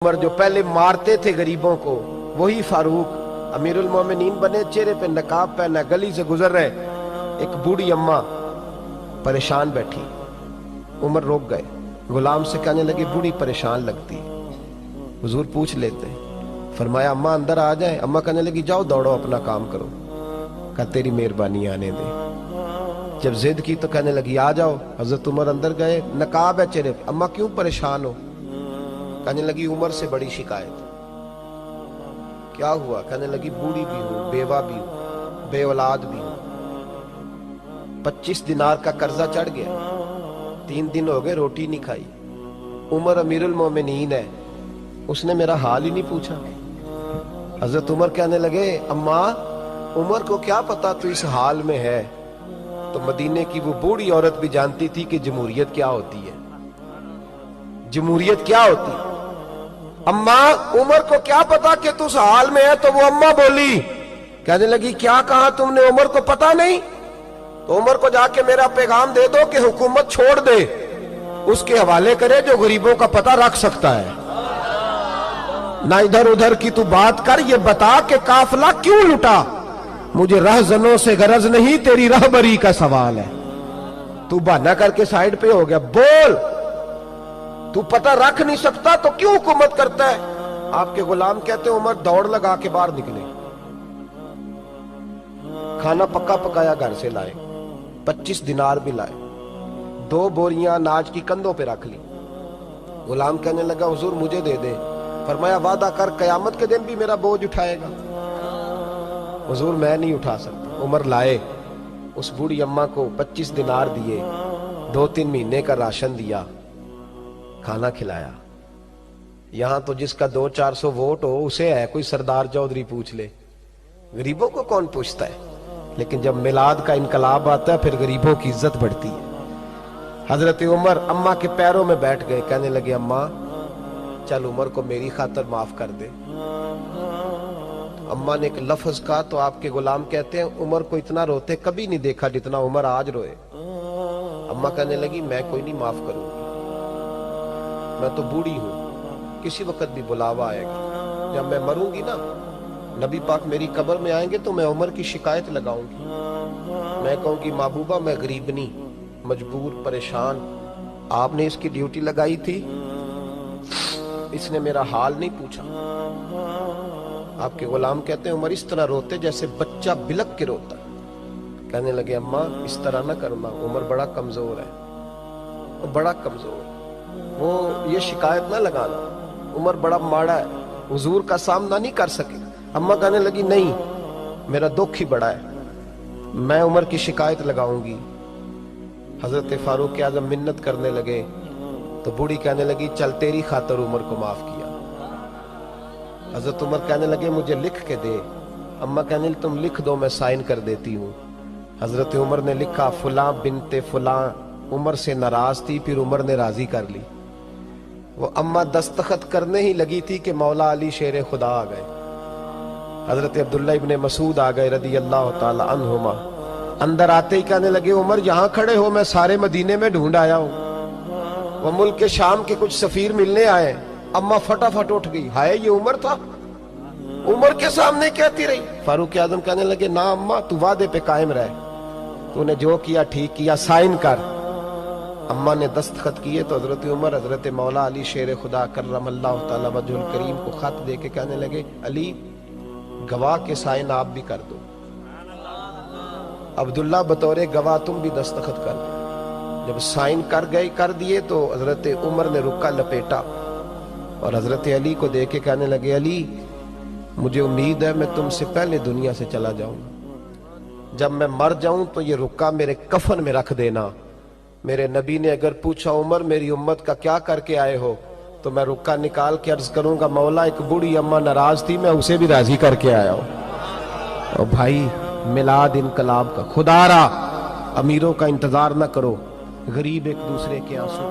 उमर जो पहले मारते थे गरीबों को वही फारूक अमीरुल मोमिनीन बने, चेहरे पे नकाब पहना, गली से गुजर रहे, एक बूढ़ी अम्मा परेशान बैठी। उमर रोक गए, गुलाम से कहने लगे बूढ़ी परेशान लगती है। हुजूर पूछ लेते, फरमाया अम्मा अंदर आ जाए। अम्मा कहने लगी जाओ दौड़ो अपना काम करो। कहा तेरी मेहरबानी आने दे। जब जिद की तो कहने लगी आ जाओ। हजरत उमर अंदर गए, नकाब है चेहरे पे। अम्मा क्यों परेशान हो? कहने लगी उमर से बड़ी शिकायत। क्या हुआ? कहने लगी बूढ़ी भी हूं, बेवा भी हूं, बे औलाद भी हूं, 25 दिनार का कर्जा चढ़ गया, 3 दिन हो गए रोटी नहीं खाई। उमर अमीरुल मोमिनीन है, उसने मेरा हाल ही नहीं पूछा। हजरत उमर कहने लगे अम्मा उमर को क्या पता तू इस हाल में है। तो मदीने की वो बूढ़ी औरत भी जानती थी कि जमहूरियत क्या होती है, जमहूरियत क्या होती है। अम्मा उमर को क्या पता कि तू उस हाल में है। तो वो अम्मा बोली, कहने लगी क्या कहा तुमने, उमर को पता नहीं? तो उमर को जाके मेरा पैगाम दे दो कि हुकूमत छोड़ दे, उसके हवाले करे जो गरीबों का पता रख सकता है। ना इधर उधर की तू बात कर, ये बता कि काफिला क्यों लुटा। मुझे रहजनों से गरज नहीं, तेरी रहबरी का सवाल है। तू बहाना करके साइड पे हो गया, बोल। तू पता रख नहीं सकता तो क्यों हुकूमत करता है? आपके गुलाम कहते उमर दौड़ लगा के बाहर निकले, खाना पक्का पकाया घर से लाए, 25 दिनार भी लाए, 2 बोरियां अनाज की कंधों पे रख ली। गुलाम कहने लगा हुजूर मुझे दे दे। फरमाया वादा कर कयामत के दिन भी मेरा बोझ उठाएगा। हुजूर मैं नहीं उठा सकता। उमर लाए, उस बूढ़ी अम्मा को 25 दिनार दिए, 2-3 महीने का राशन दिया, खाना खिलाया। यहां तो जिसका 200-400 वोट हो उसे है कोई सरदार चौधरी पूछ ले, गरीबों को कौन पूछता है। लेकिन जब मिलाद का इनकलाब आता है फिर गरीबों की इज्जत बढ़ती है। हजरत उमर अम्मा के पैरों में बैठ गए, कहने लगे अम्मा चल उमर को मेरी खातर माफ कर दे। तो अम्मा ने एक लफ्ज कहा तो आपके गुलाम कहते हैं उमर को इतना रोते कभी नहीं देखा जितना उमर आज रोए। अम्मा कहने लगी मैं कोई नहीं माफ करूंगी, मैं तो बूढ़ी हूं, किसी वक्त भी बुलावा आएगा। जब मैं मरूंगी ना, नबी पाक मेरी कब्र में आएंगे तो मैं उमर की शिकायत लगाऊंगी। मैं कहूंगी महबूबा मैं गरीबनी, मजबूर, परेशान, आपने इसकी ड्यूटी लगाई थी, इसने मेरा हाल नहीं पूछा। आपके गुलाम कहते हैं उमर इस तरह रोते जैसे बच्चा बिलक के रोता। कहने लगे अम्मा इस तरह ना करना, उमर बड़ा कमजोर है, वो बड़ा कमजोर, वो ये शिकायत ना लगाना, उमर बड़ा माड़ा है, हुजूर का सामना नहीं कर सके। अम्मा कहने लगी नहीं मेरा दुख ही बड़ा है, मैं उमर की शिकायत लगाऊंगी। हजरत फारूक आजम मिन्नत करने लगे तो बूढ़ी कहने लगी चल तेरी खातर उमर को माफ किया। हजरत उमर कहने लगे मुझे लिख के दे। अम्मा कहने तुम लिख दो मैं साइन कर देती हूँ। हजरत उमर ने लिखा फुलां बिनते फुलां उमर से नाराज थी, फिर उमर ने राजी कर ली। वो अम्मा दस्तखत करने ही लगी थी कि मौला अली शेर खुदा आ गए। हजरत अब्दुल्ला इब्ने मसूद आ गए रदी अल्लाह ताला अन्हुमा। अंदर आते ही कहने लगे उमर यहाँ खड़े हो, मैं सारे मदीने में ढूंढ आया हूँ। वो मुल्क के शाम के कुछ सफीर मिलने आए। अम्मा फटाफट उठ गई, हाय ये उमर था, उमर के सामने कहती रही। फारूक आजम कहने लगे ना अम्मा तू वादे पे कायम रहे, तूने जो किया ठीक किया, साइन कर। अम्मा ने दस्तखत किए तो हजरत उमर हजरत मौला अली शेर खुदा कर्रमल्लाहु तआला वजहुल करीम को खत दे के कहने लगे अली गवाह के साइन आप भी कर दो, अब्दुल्ला बतौरे गवाह तुम भी दस्तखत कर दो। जब साइन कर दिए तो हजरत उमर ने रुक्का लपेटा और हजरत अली को दे के कहने लगे अली मुझे उम्मीद है मैं तुमसे पहले दुनिया से चला जाऊंगा, जब मैं मर जाऊं तो ये रुक्का मेरे कफन में रख देना। मेरे नबी ने अगर पूछा उमर मेरी उम्मत का क्या करके आए हो, तो मैं रुक्का निकाल के अर्ज करूंगा मौला एक बूढ़ी अम्मा नाराज थी, मैं उसे भी राजी करके आया हूं। और भाई मिलाद इनकलाब का खुदारा, अमीरों का इंतजार न करो, गरीब एक दूसरे के आंसू